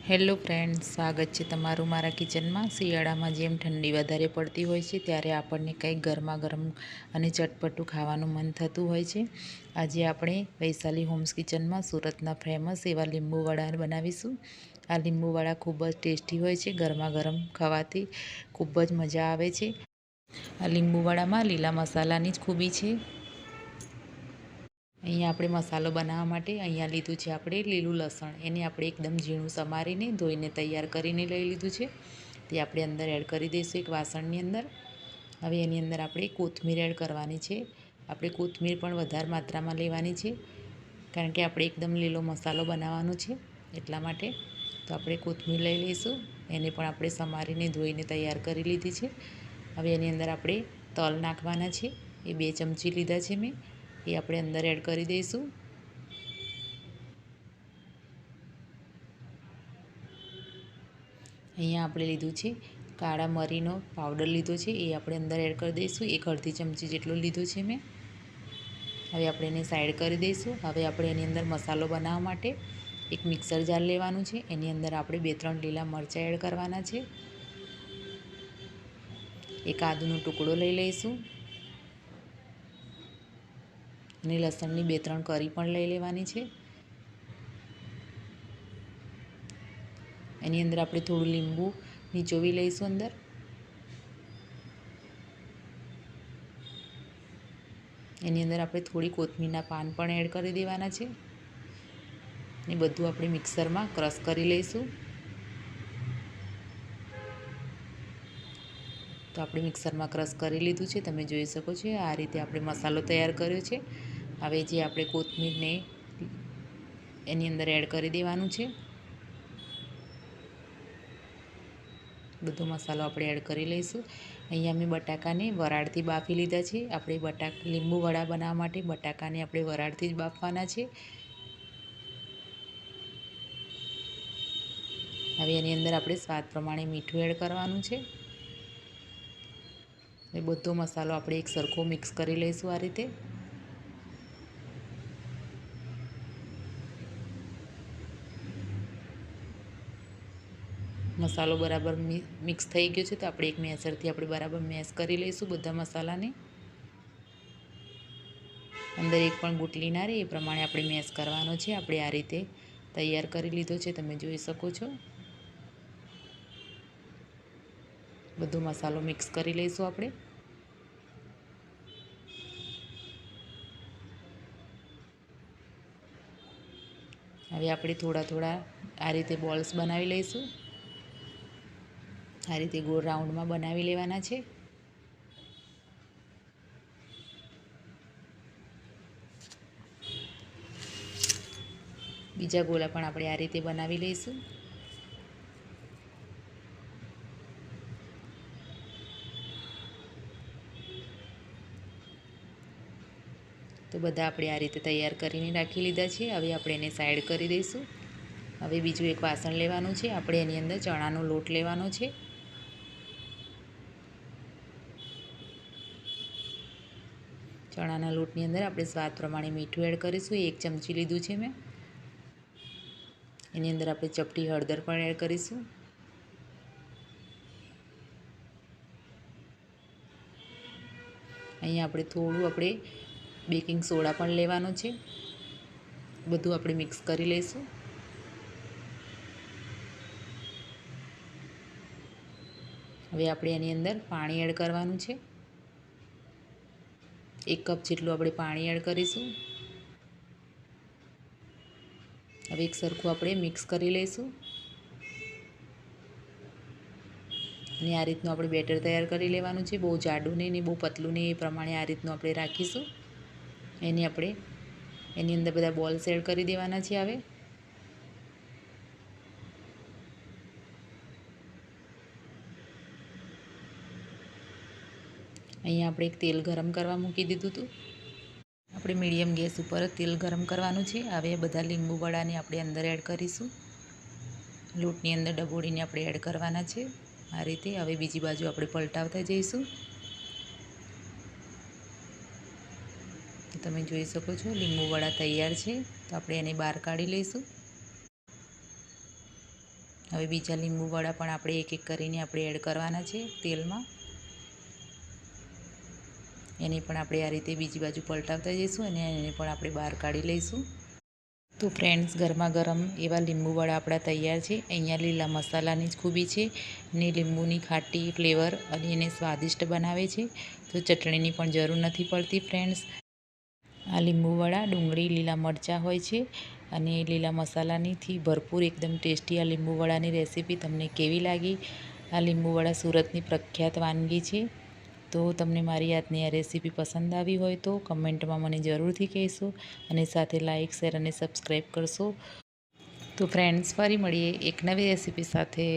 Hello friends, સ્વાગત છે તમારું મારા કિચનમાં। શિયાળામાં જેમ ઠંડી વધારે પડતી હોય છે ત્યારે આપણને કંઈક ગરમા ગરમ અને ચટપટું ખાવાનું મન થતું હોય છે। આજે આપણે વૈશાલી હોમ્સ કિચનમાં સુરતના ફેમસ એવા લીંબુવડા બનાવીશું। આ લીંબુવડા ખૂબ જ ટેસ્ટી હોય છે, ગરમા ગરમ ખાવાથી ખૂબ જ મજા આવે છે। આ લીંબુવડામાં લીલા મસાલાની જ ખૂબી છે। અહીંયા આપણે મસાલો બનાવવા માટે અહીંયા લીધું છે આપણે લીલું લસણ। એને આપણે એકદમ ઝીણું સમારીને ધોઈને તૈયાર કરીને લઈ લીધું છે। તે આપણે અંદર એડ કરી દઈશું એક વાસણની અંદર। હવે એની અંદર આપણે કોથમીર એડ કરવાની છે। આપણે કોથમીર પણ વધારે માત્રામાં લેવાની છે, કારણ કે આપણે એકદમ લીલો મસાલો બનાવવાનો છે એટલા માટે। તો આપણે કોથમીર લઈ લઈશું, એને પણ આપણે સમારીને ધોઈને તૈયાર કરી લીધી છે। હવે એની અંદર આપણે તલ નાખવાના છે, એ 2 ચમચી લીધા છે મેં, એ આપણે અંદર એડ કરી દઈશું। અહીંયા આપણે લીધું છે કાળા મરીનો પાવડર લીધો છે, એ આપણે અંદર એડ કરી દઈશું। 1 અડધી ચમચી જેટલો લીધો છે મેં। હવે આપણે એને સાઈડ કરી દઈશું। હવે આપણે એની અંદર મસાલો બનાવવા માટે એક મિક્સર જાર લેવાનું છે, એની અંદર આપણે 2-3 લીલા મરચાં એડ કરવાના છે। એક આદુનો ટુકડો લઈ લઈશું અને લસણની 2-3 કળી પણ લઈ લેવાની છે। એની અંદર આપણે થોડું લીંબુ નીચોવી લઈશું અંદર। એની અંદર આપણે થોડી કોથમીરના પાન પણ એડ કરી દેવાના છે ને બધું આપણે મિક્સરમાં ક્રશ કરી લઈશું। તો આપણે મિક્સરમાં ક્રશ કરી લીધું છે, તમે જોઈ શકો છો આ રીતે આપણે મસાલો તૈયાર કર્યો છે। હવે જે આપણે કોથમીરને એની અંદર એડ કરી દેવાનું છે। બધો મસાલો આપણે એડ કરી લઈશું। અહીંયા મેં બટાકાને વરાળથી બાફી લીધા છે। આપણે લીંબુવડા બનાવવા માટે બટાકાને આપણે વરાળથી જ બાફવાના છે। હવે એની અંદર આપણે સ્વાદ પ્રમાણે મીઠું એડ કરવાનું છે। એ બધો મસાલો આપણે એક સરખો મિક્સ કરી લઈશું આ રીતે। મસાલો બરાબર મિક્સ થઈ ગયો છે, તો આપણે એક મેસરથી આપણે બરાબર મેશ કરી લઈશું બધા મસાલાને। અંદર એક પણ ગુટલી ના રહે એ પ્રમાણે આપણે મેશ કરવાનો છે। આપણે આ રીતે તૈયાર કરી લીધો છે, તમે જોઈ શકો છો। બધો મસાલો મિક્સ કરી લઈશું આપણે। હવે આપણે થોડા આ રીતે બોલ્સ બનાવી લઈશું। આ રીતે ગોળ રાઉન્ડમાં બનાવી લેવાના છે। બીજા ગોળા પણ આપણે આ રીતે બનાવી લઈશું। તો બધા આપણે આ રીતે તૈયાર કરીને રાખી લીધા છે। હવે આપણે એને સાઈડ કરી દઈશું। હવે બીજું એક વાસણ લેવાનું છે, આપણે એની અંદર ચણાનો લોટ લેવાનો છે। ચણાના લોટની અંદર આપણે સ્વાદ પ્રમાણે મીઠું એડ કરીશું, 1 ચમચી લીધું છે મેં। એની અંદર આપણે ચપટી હળદર પણ એડ કરીશું। અહીંયા આપણે બેકિંગ સોડા પણ લેવાનો છે। બધું આપણે મિક્સ કરી લઈશું। હવે આપણે એની અંદર પાણી એડ કરવાનું છે, 1 કપ જેટલું આપણે પાણી એડ કરીશું। હવે એક સરખું આપણે મિક્સ કરી લઈશું અને આ રીતનું આપણે બેટર તૈયાર કરી લેવાનું છે। બહુ જાડું નહીં ને બહુ પતલું નહીં, એ પ્રમાણે આ રીતનું આપણે રાખીશું। એની અંદર બધા બોલ્સ એડ કરી દેવાના છે। હવે અહીંયા આપણે એક તેલ ગરમ કરવા મૂકી દીધું હતું। આપણે મીડિયમ ગેસ ઉપર તેલ ગરમ કરવાનું છે। હવે બધા લીંબુવડાને આપણે અંદર એડ કરીશું। લોટની અંદર ડબોળીને આપણે એડ કરવાના છે આ રીતે। હવે બીજી બાજુ આપણે પલટાવતા જઈશું। તો તમે જોઈ શકો છો લીંબુવડા તૈયાર છે। તો આપણે એને બહાર કાઢી લઈશું। હવે બીજા લીંબુવડા પણ આપણે એક એક કરીને આપણે એડ કરવાના છે તેલમાં. એને પણ આપણે આ રીતે બીજી બાજુ પલટાવતા જઈશું અને એને પણ આપણે બહાર કાઢી લઈશું. તો ફ્રેન્ડ્સ, ગરમા ગરમ એવા લીંબુવડા આપણા તૈયાર છે. અહીંયા લીલા મસાલાની જ ખૂબી છે ને લીંબુની ખાટી ફ્લેવર અને એને સ્વાદિષ્ટ બનાવે છે. તો ચટણીની પણ જરૂર નથી પડતી ફ્રેન્ડ્સ. આ લીંબુવડા ડુંગળી, લીલા મરચાં હોય છે અને લીલા મસાલાનીથી ભરપૂર એકદમ ટેસ્ટી આ લીંબુવડાની રેસીપી તમને કેવી લાગી? આ લીંબુવડા સુરતની પ્રખ્યાત વાનગી છે. તો તમને મારી આજની આ રેસીપી પસંદ આવી હોય તો કમેન્ટમાં મને જરૂરથી કહેશો અને સાથે લાઇક, શેર અને સબસ્ક્રાઈબ કરશો. તો ફ્રેન્ડ્સ, ફરી મળીએ એક નવી રેસીપી સાથે.